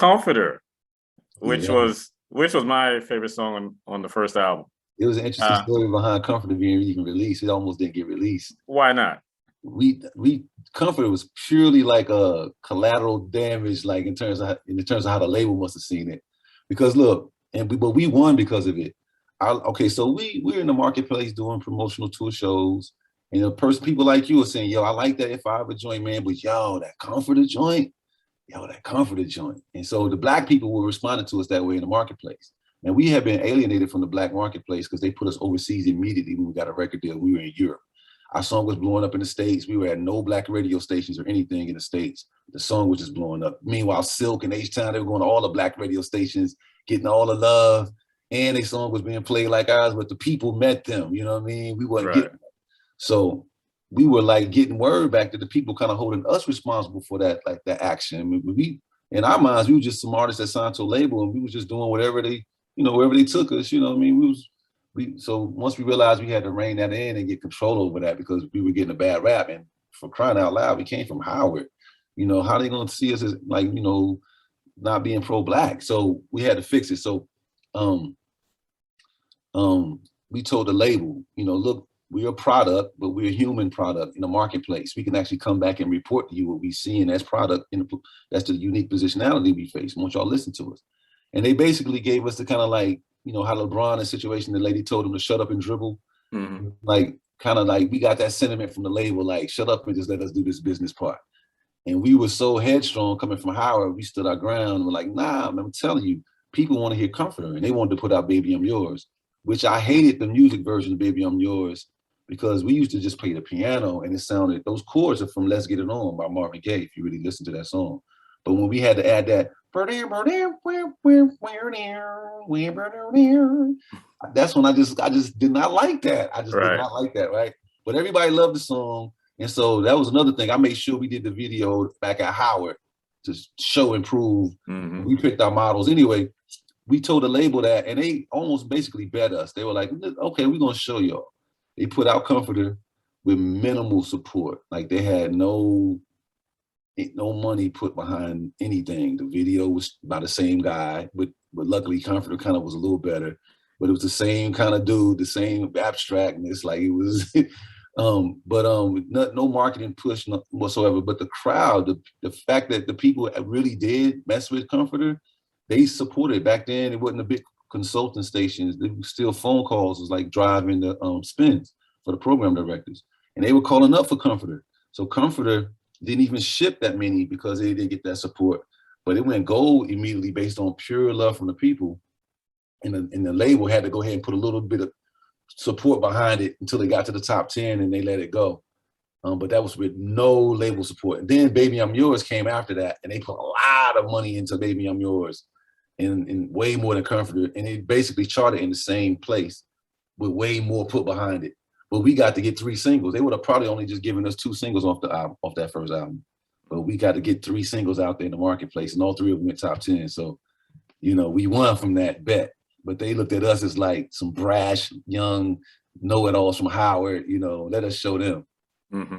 Comforter, Yeah, which was my favorite song on the first album. it was an interesting story behind Comforter being even released. It almost didn't get released. Why not? We Comforter was purely like a collateral damage, like in terms of how the label must have seen it. Because look, but we won because of it. Okay, so we're in the marketplace doing promotional tour shows, and people like you are saying, "Yo, I like that If I Ever joint, man," but that Comforter joint. And so the Black people were responding to us that way in the marketplace. And we have been alienated from the Black marketplace because they put us overseas immediately when we got a record deal. We were in Europe. Our song was blowing up in the States. We were at no Black radio stations or anything in the States. The song was just blowing up. Meanwhile, Silk and H-Town, they were going to all the Black radio stations, getting all the love. And their song was being played like ours, but the people met them. You know what I mean? We wasn't getting it. So we were like getting word back to the people, kind of holding us responsible for that, like that action. I mean, we, in our minds, we were just some artists that signed to a label, and we was just doing whatever they, wherever they took us. You know what I mean? So once we realized we had to rein that in and get control over that, because we were getting a bad rap, and for crying out loud, we came from Howard. How they gonna see us as like, not being pro-Black? So we had to fix it. So we told the label, look, we're a product, but we're a human product in the marketplace. We can actually come back and report to you what we see in as product. That's the unique positionality we face. I want y'all to listen to us. And they basically gave us the kind of like, how LeBron in a situation, the lady told him to shut up and dribble. Mm-hmm. Like, kind of like, we got that sentiment from the label, like, shut up and just let us do this business part. And we were so headstrong coming from Howard, we stood our ground and we're like, nah, I'm telling you, people want to hear Comforter, and they wanted to put out Baby I'm Yours, which I hated the music version of Baby I'm Yours, because we used to just play the piano and it sounded, those chords are from Let's Get It On by Marvin Gaye, if you really listen to that song. But when we had to add that, that's when I just did not like that. I just did not like that, right? But everybody loved the song. And so that was another thing. I made sure we did the video back at Howard to show and prove. Mm-hmm. We picked our models. Anyway, we told the label that, and they almost basically bet us. They were like, okay, we're going to show y'all. They put out Comforter with minimal support. Like, they had no money put behind anything. The video was by the same guy, but luckily Comforter kind of was a little better. But it was the same kind of dude, the same abstractness. Like, it was, no marketing push whatsoever. But the crowd, the fact that the people really did mess with Comforter, they supported. Back then, it wasn't a big consulting stations. They were still phone calls. It was like driving the spins for the program directors. And they were calling up for Comforter. So Comforter didn't even ship that many because they didn't get that support. But it went gold immediately based on pure love from the people. And the label had to go ahead and put a little bit of support behind it until they got to the top 10 and they let it go. But that was with no label support. And then Baby I'm Yours came after that, and they put a lot of money into Baby I'm Yours, and way more than Comforter. And it basically charted in the same place with way more put behind it. But we got to get 3 singles. They would have probably only just given us 2 singles off the album, off that first album. But we got to get 3 singles out there in the marketplace, and all 3 of them went top 10. So, we won from that bet. But they looked at us as like some brash, young know-it-alls from Howard, let us show them. Mm-hmm.